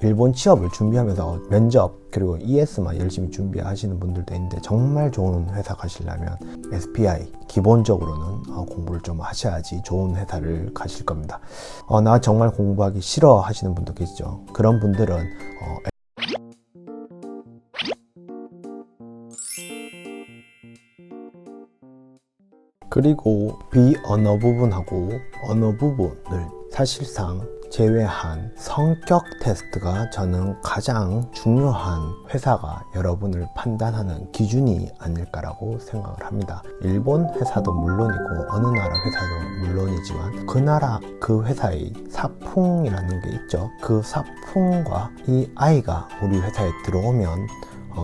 일본 취업을 준비하면서 면접 그리고 ES만 열심히 준비하시는 분들도 있는데 정말 좋은 회사 가시려면 SPI 기본적으로는 공부를 좀 하셔야지 좋은 회사를 가실 겁니다. 나 정말 공부하기 싫어 하시는 분도 계시죠. 그런 분들은 그리고 비언어 부분하고 언어 부분을 사실상 제외한 성격 테스트가 저는 가장 중요한 회사가 여러분을 판단하는 기준이 아닐까라고 생각을 합니다. 일본 회사도 물론이고 어느 나라 회사도 물론이지만 그 나라 그 회사의 사풍이라는 게 있죠. 그 사풍과 이 아이가 우리 회사에 들어오면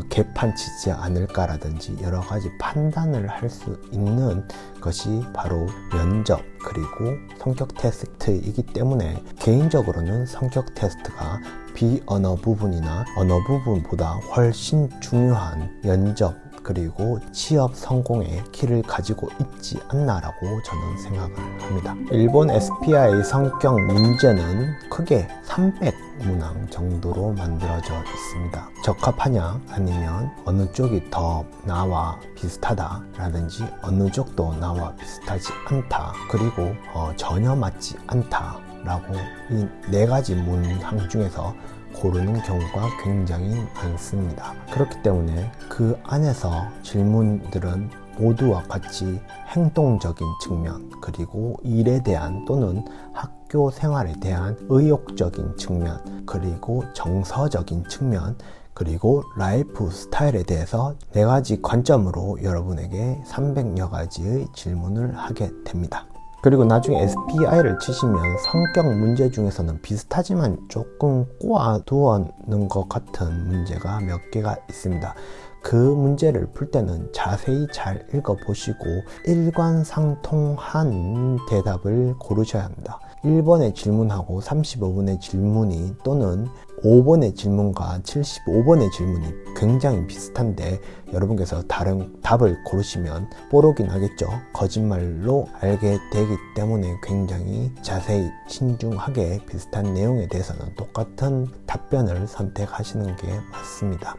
개판 치지 않을까라든지 여러 가지 판단을 할 수 있는 것이 바로 면접 그리고 성격 테스트이기 때문에 개인적으로는 성격 테스트가 비언어 부분이나 언어 부분보다 훨씬 중요한 면접 그리고 취업 성공의 키를 가지고 있지 않나라고 저는 생각을 합니다. 일본 SPI 성격 문제는 크게 300문항 정도로 만들어져 있습니다. 적합하냐 아니면 어느 쪽이 더 나와 비슷하다 라든지 어느 쪽도 나와 비슷하지 않다 그리고 전혀 맞지 않다 라고 이 4가지 문항 중에서 고르는 경우가 굉장히 많습니다. 그렇기 때문에 그 안에서 질문들은 모두와 같이 행동적인 측면 그리고 일에 대한 또는 학교 생활에 대한 의욕적인 측면 그리고 정서적인 측면 그리고 라이프 스타일에 대해서 4가지 관점으로 여러분에게 300여 가지의 질문을 하게 됩니다. 그리고 나중에 SPI를 치시면 성격 문제 중에서는 비슷하지만 조금 꼬아두는 것 같은 문제가 몇 개가 있습니다. 그 문제를 풀 때는 자세히 잘 읽어보시고 일관상통한 대답을 고르셔야 합니다. 1번의 질문하고 35번의 질문이 또는 5번의 질문과 75번의 질문이 굉장히 비슷한데 여러분께서 다른 답을 고르시면 뽀록이 나겠죠. 거짓말로 알게 되기 때문에 굉장히 자세히 신중하게 비슷한 내용에 대해서는 똑같은 답변을 선택하시는 게 맞습니다.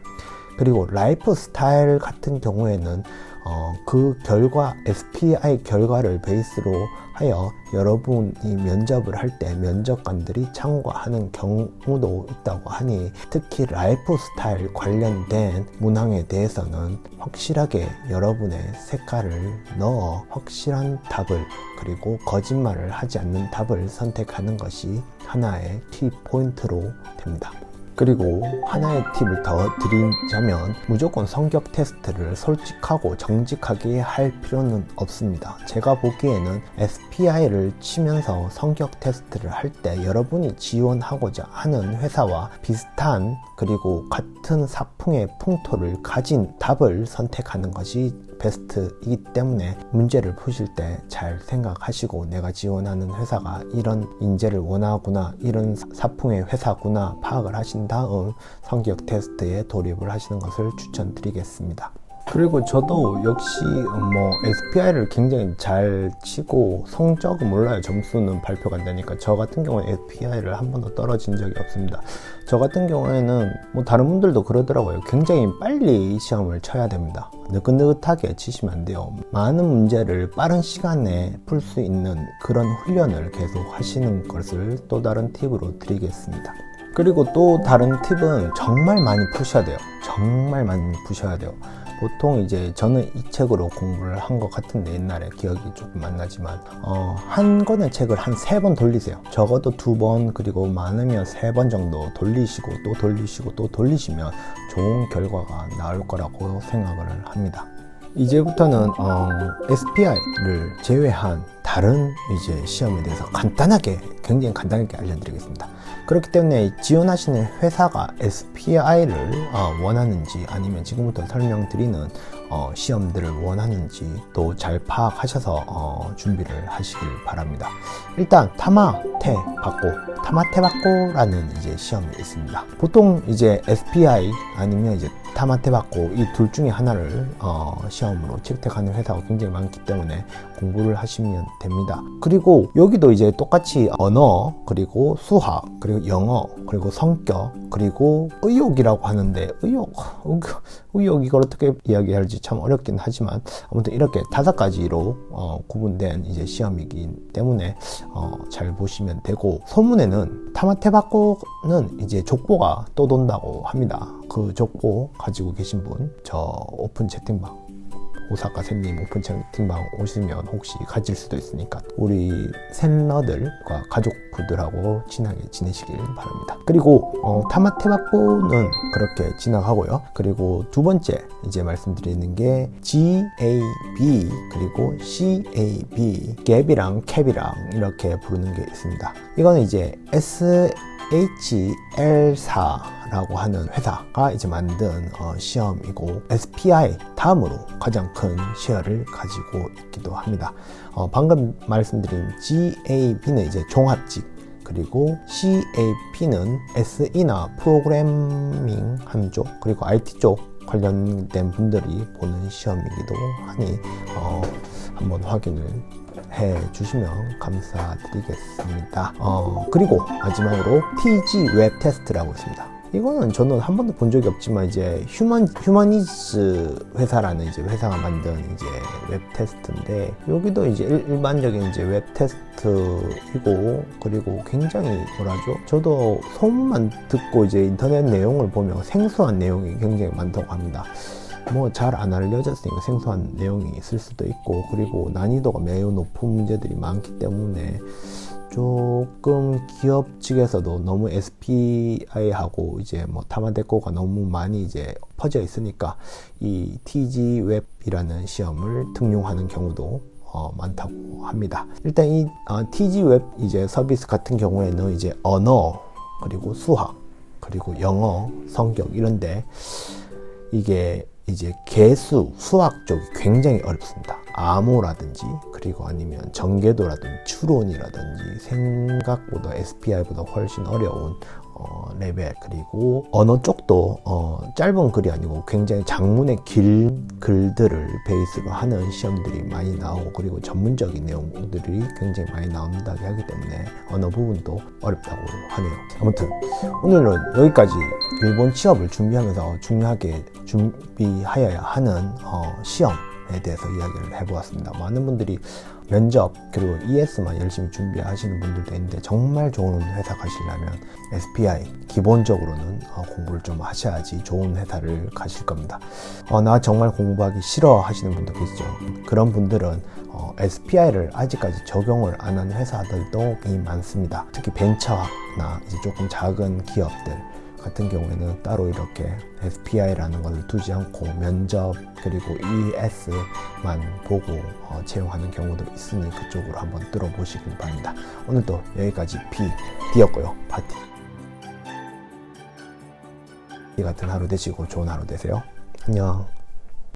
그리고 라이프 스타일 같은 경우에는 그 결과 SPI 결과를 베이스로 하여 여러분이 면접을 할 때 면접관들이 참고하는 경우도 있다고 하니 특히 라이프 스타일 관련된 문항에 대해서는 확실하게 여러분의 색깔을 넣어 확실한 답을 그리고 거짓말을 하지 않는 답을 선택하는 것이 하나의 키 포인트로 됩니다. 그리고 하나의 팁을 더 드리자면 무조건 성격 테스트를 솔직하고 정직하게 할 필요는 없습니다. 제가 보기에는 SPI를 치면서 성격 테스트를 할 때 여러분이 지원하고자 하는 회사와 비슷한 그리고 같은 사풍의 풍토를 가진 답을 선택하는 것이 베스트이기 때문에 문제를 푸실 때 잘 생각하시고 내가 지원하는 회사가 이런 인재를 원하구나 이런 사풍의 회사구나 파악을 하신 다음 성격 테스트에 돌입을 하시는 것을 추천드리겠습니다. 그리고 저도 역시 SPI를 굉장히 잘 치고 성적은 몰라요. 점수는 발표가 안 되니까. 저 같은 경우는 SPI를 한 번도 떨어진 적이 없습니다. 저 같은 경우에는 다른 분들도 그러더라고요. 굉장히 빨리 시험을 쳐야 됩니다. 느긋느긋하게 치시면 안 돼요. 많은 문제를 빠른 시간에 풀 수 있는 그런 훈련을 계속 하시는 것을 또 다른 팁으로 드리겠습니다. 그리고 또 다른 팁은 정말 많이 푸셔야 돼요. 정말 많이 푸셔야 돼요. 보통 이제 저는 이 책으로 공부를 한 것 같은데 옛날에 기억이 조금 안 나지만 한 권의 책을 한 3번 돌리세요. 적어도 2번 그리고 많으면 3번 정도 돌리시고 또 돌리시고 또 돌리시면 좋은 결과가 나올 거라고 생각을 합니다. 이제부터는 SPI를 제외한 다른 이제 시험에 대해서 굉장히 간단하게 알려드리겠습니다. 그렇기 때문에 지원하시는 회사가 SPI를 원하는지 아니면 지금부터 설명드리는 시험들을 원하는지 또 잘 파악하셔서 준비를 하시길 바랍니다. 일단 타마테바코라는 이제 시험이 있습니다. 보통 이제 SPI 아니면 이제 타마테바코 이 둘 중에 하나를 시험으로 채택하는 회사가 굉장히 많기 때문에 공부를 하시면 됩니다. 그리고 여기도 이제 똑같이 언어, 그리고 수학, 그리고 영어, 그리고 성격, 그리고 의욕이라고 하는데 의욕 이걸 어떻게 이야기할지 참 어렵긴 하지만 아무튼 이렇게 5가지로 구분된 이제 시험이기 때문에 잘 보시면 되고, 소문에는 타마테바코는 이제 족보가 또 돈다고 합니다. 그 족보 가지고 계신 분 저 오픈 채팅방 오사카 샌님 오픈 채팅방 오시면 혹시 가질 수도 있으니까 우리 샌러들과 가족분들하고 친하게 지내시길 바랍니다. 그리고 타마테바코는 그렇게 지나가고요. 그리고 두 번째 이제 말씀드리는 게 GAB 그리고 CAB, 갭이랑 캡이랑 이렇게 부르는 게 있습니다. 이거는 이제 HL4라고 하는 회사가 이제 만든 시험이고, SPI 다음으로 가장 큰 쉐어를 가지고 있기도 합니다. 방금 말씀드린 GAB는 이제 종합직, 그리고 CAP는 SE나 프로그래밍 하는 쪽, 그리고 IT 쪽 관련된 분들이 보는 시험이기도 하니 한번 확인을 해 주시면 감사드리겠습니다. 그리고 마지막으로 TG 웹 테스트라고 있습니다. 이거는 저는 한 번도 본 적이 없지만 이제 휴머니즈 회사라는 이제 회사가 만든 이제 웹 테스트인데, 여기도 이제 일반적인 이제 웹 테스트이고, 그리고 굉장히 뭐라죠? 저도 소문만 듣고 이제 인터넷 내용을 보면 생소한 내용이 굉장히 많다고 합니다. 뭐 잘 안 알려졌으니까 생소한 내용이 있을 수도 있고, 그리고 난이도가 매우 높은 문제들이 많기 때문에 조금 기업 측에서도 너무 SPI하고 이제 뭐 타마테바코가 너무 많이 이제 퍼져 있으니까 이 TG 웹이라는 시험을 등용하는 경우도 많다고 합니다. 일단 이 TG 웹 이제 서비스 같은 경우에는 이제 언어, 그리고 수학, 그리고 영어, 성격 이런데 이게 이제 개수, 수학 쪽이 굉장히 어렵습니다. 암호라든지, 그리고 아니면 전개도라든지 추론이라든지 생각보다 SPI보다 훨씬 어려운 레벨, 그리고 언어 쪽도 짧은 글이 아니고 굉장히 장문의 긴 글들을 베이스로 하는 시험들이 많이 나오고, 그리고 전문적인 내용들이 굉장히 많이 나온다고 하기 때문에 언어 부분도 어렵다고 하네요. 아무튼 오늘은 여기까지 일본 취업을 준비하면서 중요하게 준비하여야 하는 시험에 대해서 이야기를 해보았습니다. 많은 분들이 면접 그리고 ES만 열심히 준비하시는 분들도 있는데, 정말 좋은 회사 가시려면 SPI 기본적으로는 공부를 좀 하셔야지 좋은 회사를 가실 겁니다. 나 정말 공부하기 싫어 하시는 분도 계시죠. 그런 분들은 SPI를 아직까지 적용을 안 하는 회사들도 많습니다. 특히 벤처나 이제 조금 작은 기업들 같은 경우에는 따로 이렇게 SPI라는 것을 두지 않고 면접 그리고 ES만 보고 채용하는 경우도 있으니 그쪽으로 한번 뚫어보시길 바랍니다. 오늘도 여기까지 D였고요. 파티 같은 하루 되시고 좋은 하루 되세요. 안녕.